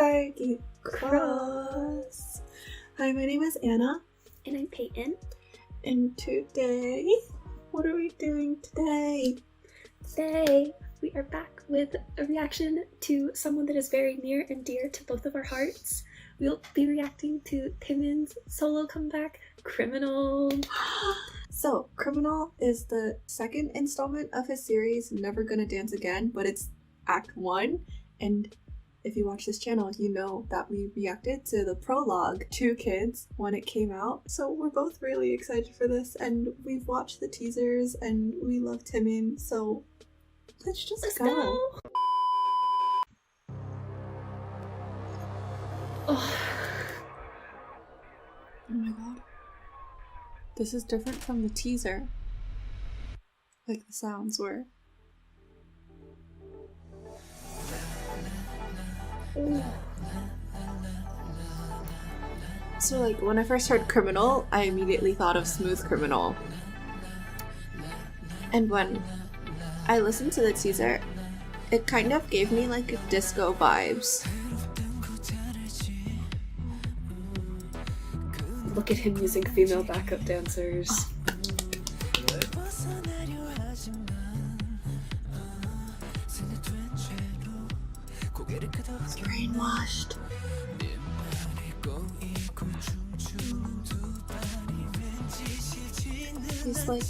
딸기 cross. Hi, my name is Anna. And I'm Peyton. And today, what are we doing today? Today, we are back with a reaction to someone that is very near and dear to both of our hearts. We'll be reacting to Taemin's solo comeback, Criminal. So, Criminal is the second installment of his series, Never Gonna Dance Again, but it's Act 1, and if you watch this channel, you know that we reacted to the prologue, Two Kids, when it came out. So we're both really excited for this, and we've watched the teasers, and we love Taemin, so let's go. Oh my god. This is different from the teaser. Like the sounds were. Ooh. So like when I first heard Criminal, I immediately thought of Smooth Criminal. And when I listened to the teaser, it kind of gave me like disco vibes. Look at him using female backup dancers. Oh. It's brainwashed. He's like,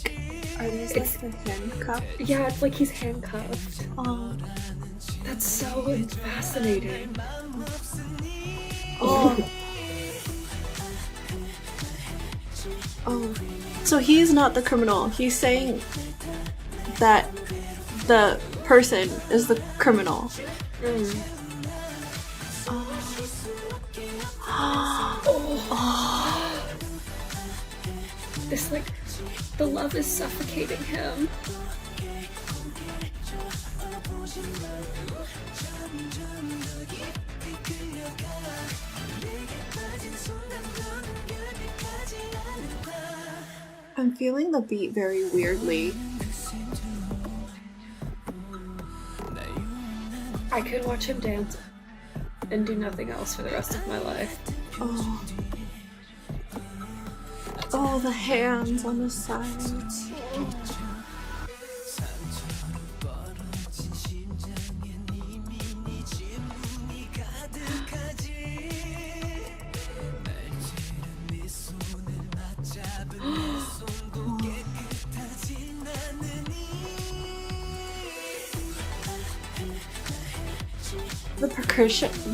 are these like the handcuffed? Yeah, it's like he's handcuffed. Oh, that's so fascinating. Oh. Oh. So he's not the criminal. He's saying that the person is the criminal. Mm. Oh. It's like the love is suffocating him. I'm feeling the beat very weirdly. I could watch him dance and do nothing else for the rest of my life. Oh. Oh, the hands on the sides.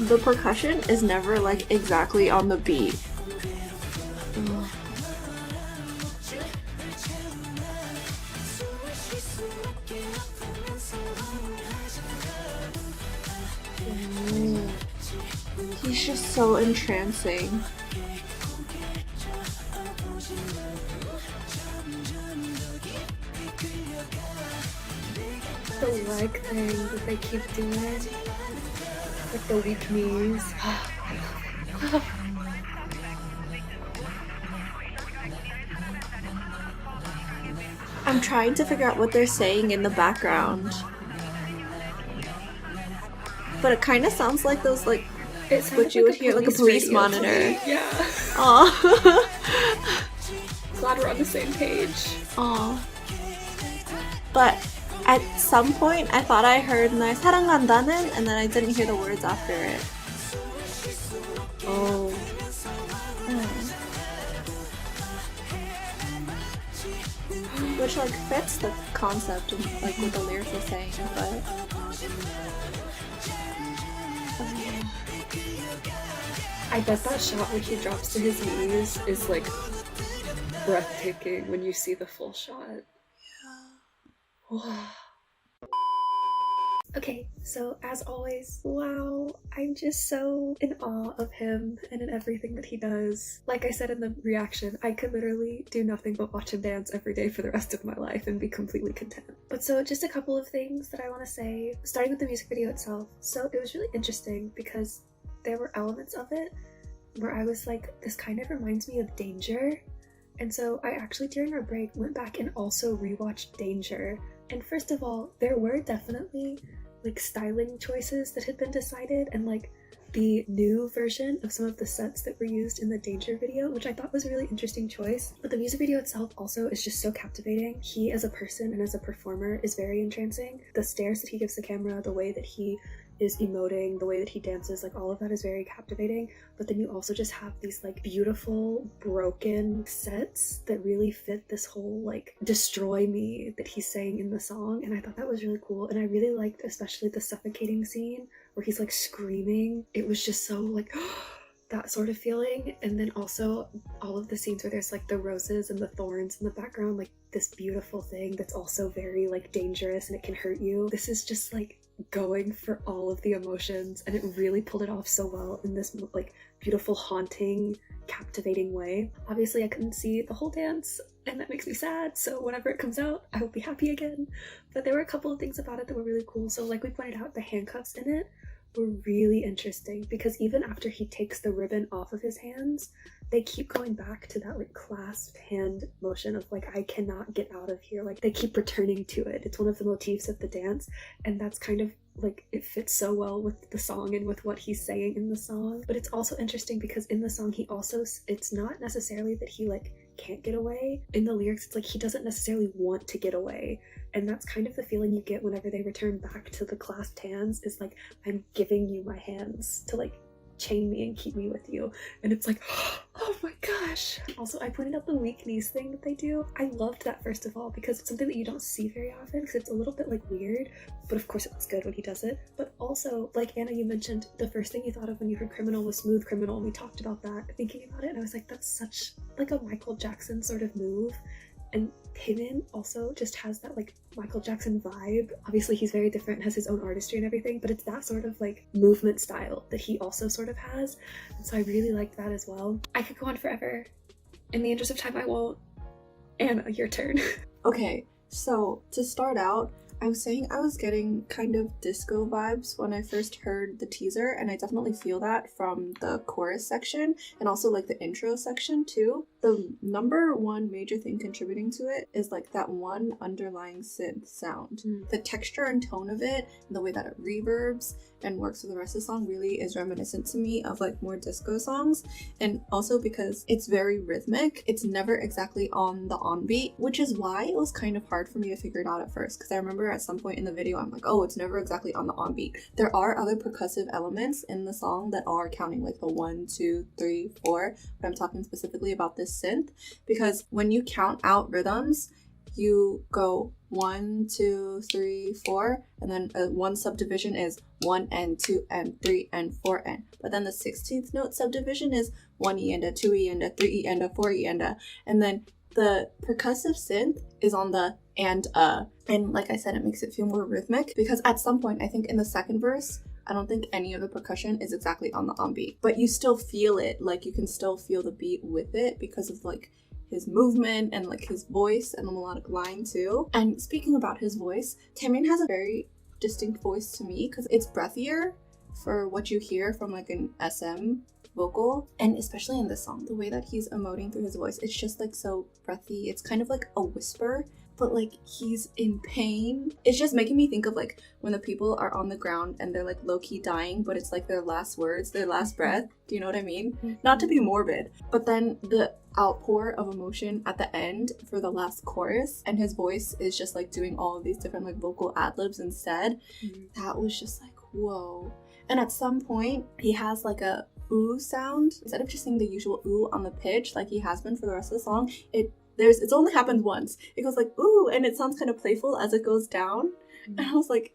The percussion is never like exactly on the beat. He's just so entrancing. The leg thing that they keep doing. Like the weak knees. I'm trying to figure out what they're saying in the background. But it kind of sounds like those like what you would hear like a police monitor. Yeah. Aw. Glad we're on the same page. Aw. But at some point I thought I heard 날 사랑한다는 and then I didn't hear the words after it. Oh. Which like fits the concept of like what the lyrics are saying, but I bet that shot when he drops to his knees is like breathtaking when you see the full shot. Yeah. Okay, so as always, wow, I'm just so in awe of him and in everything that he does. Like I said in the reaction, I could literally do nothing but watch him dance every day for the rest of my life and be completely content. But so just a couple of things that I want to say, starting with the music video itself. So it was really interesting because there were elements of it where I was like, this kind of reminds me of Danger. And so I actually during our break went back and also rewatched Danger. And first of all, there were definitely like styling choices that had been decided, and like the new version of some of the sets that were used in the Danger video, which I thought was a really interesting choice. But the music video itself also is just so captivating. He as a person and as a performer is very entrancing. The stares that he gives the camera, the way that he is emoting, the way that he dances, like all of that is very captivating. But then you also just have these like beautiful broken sets that really fit this whole like destroy me that he's saying in the song, and I thought that was really cool. And I really liked especially the suffocating scene where he's like screaming. It was just so like that sort of feeling. And then also all of the scenes where there's like the roses and the thorns in the background, like this beautiful thing that's also very like dangerous and it can hurt you. This is just like going for all of the emotions, and it really pulled it off so well in this like beautiful, haunting, captivating way. Obviously I couldn't see the whole dance, and that makes me sad, so whenever it comes out I will be happy again. But there were a couple of things about it that were really cool. So like we pointed out, the handcuffs in it were really interesting, because even after he takes the ribbon off of his hands, they keep going back to that like clasped hand motion of like, I cannot get out of here. Like they keep returning to it. It's one of the motifs of the dance, and that's kind of like, it fits so well with the song and with what he's saying in the song. But it's also interesting because in the song he also, it's not necessarily that he like can't get away. In the lyrics it's like he doesn't necessarily want to get away, and that's kind of the feeling you get whenever they return back to the clasped hands, is like, I'm giving you my hands to like chain me and keep me with you. And it's like, oh my gosh. Also, I pointed out the weak knees thing that they do. I loved that, first of all, because it's something that you don't see very often, because it's a little bit like weird, but of course it looks good when he does it. But also, like Anna, you mentioned the first thing you thought of when you heard Criminal was Smooth Criminal, and we talked about that, thinking about it, and I was like, that's such like a Michael Jackson sort of move. And Taemin also just has that like Michael Jackson vibe. Obviously he's very different, has his own artistry and everything, but it's that sort of like movement style that he also sort of has. And so I really liked that as well. I could go on forever. In the interest of time, I won't. Anna, your turn. Okay, so to start out, I was saying I was getting kind of disco vibes when I first heard the teaser, and I definitely feel that from the chorus section and also like the intro section too. The number one major thing contributing to it is like that one underlying synth sound. The texture and tone of it, and the way that it reverbs and works with the rest of the song, really is reminiscent to me of like more disco songs. And also because it's very rhythmic, it's never exactly on the on beat, which is why it was kind of hard for me to figure it out at first, because I remember at some point in the video I'm like, oh, it's never exactly on the on beat. There are other percussive elements in the song that are counting like the 1, 2, 3, 4, but I'm talking specifically about this synth, because when you count out rhythms, you go 1, 2, 3, 4, and then one subdivision is 1 and 2 and 3 and 4 and. But then the 16th note subdivision is 1 e and a 2 e and a 3 e and a 4 e and a, and then the percussive synth is on the and like I said, it makes it feel more rhythmic, because at some point, I think in the second verse, I don't think any of the percussion is exactly on the on beat, but you still feel it. Like you can still feel the beat with it because of like his movement and like his voice and the melodic line too. And speaking about his voice, Taemin has a very distinct voice to me, because it's breathier for what you hear from like an SM vocal, and especially in this song, the way that he's emoting through his voice, it's just like so breathy. It's kind of like a whisper, but like he's in pain. It's just making me think of like when the people are on the ground and they're like low-key dying, but it's like their last words, their last breath. Do you know what I mean? Not to be morbid, but then the outpour of emotion at the end for the last chorus, and his voice is just like doing all of these different like vocal ad-libs instead. That was just like, whoa. And at some point he has like a ooh sound. Instead of just saying the usual ooh on the pitch like he has been for the rest of the song, it's only happened once. It goes like ooh, and it sounds kind of playful as it goes down. And I was like,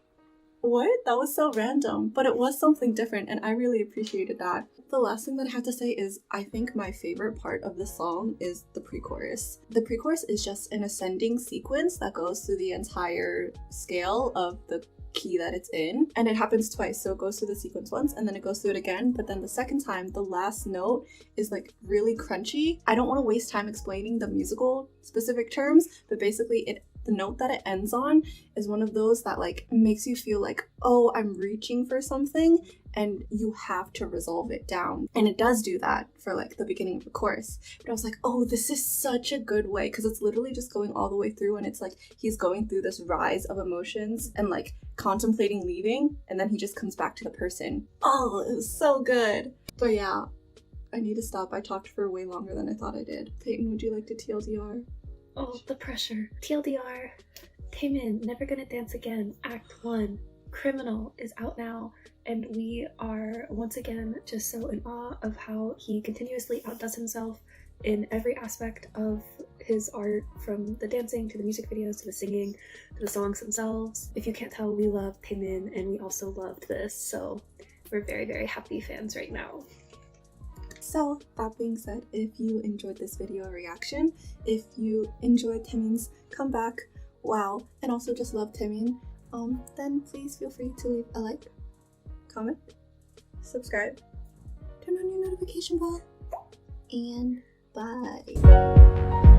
what? That was so random, but it was something different, and I really appreciated that. The last thing that I have to say is I think my favorite part of the song is the pre-chorus. The pre-chorus is just an ascending sequence that goes through the entire scale of the key that it's in, and it happens twice. So it goes through the sequence once and then it goes through it again, but then the second time the last note is like really crunchy. I don't want to waste time explaining the musical specific terms, but basically it the note that it ends on is one of those that like makes you feel like, oh, I'm reaching for something and you have to resolve it down. And it does do that for like the beginning of the chorus. But I was like, oh, this is such a good way, because it's literally just going all the way through, and it's like he's going through this rise of emotions and like contemplating leaving, and then he just comes back to the person. Oh, it was so good. But yeah, I need to stop. I talked for way longer than I thought I did. Peyton, would you like to TLDR? Oh, the pressure. TLDR. Taemin, Never Gonna Dance Again, Act 1. Criminal is out now, and we are once again just so in awe of how he continuously outdoes himself in every aspect of his art, from the dancing to the music videos to the singing to the songs themselves. If you can't tell, we love Taemin, and we also loved this, so we're very, very happy fans right now. So that being said, if you enjoyed this video reaction, if you enjoyed Taemin's comeback, wow, and also just love Taemin, then please feel free to leave a like, comment, subscribe, turn on your notification bell, and bye.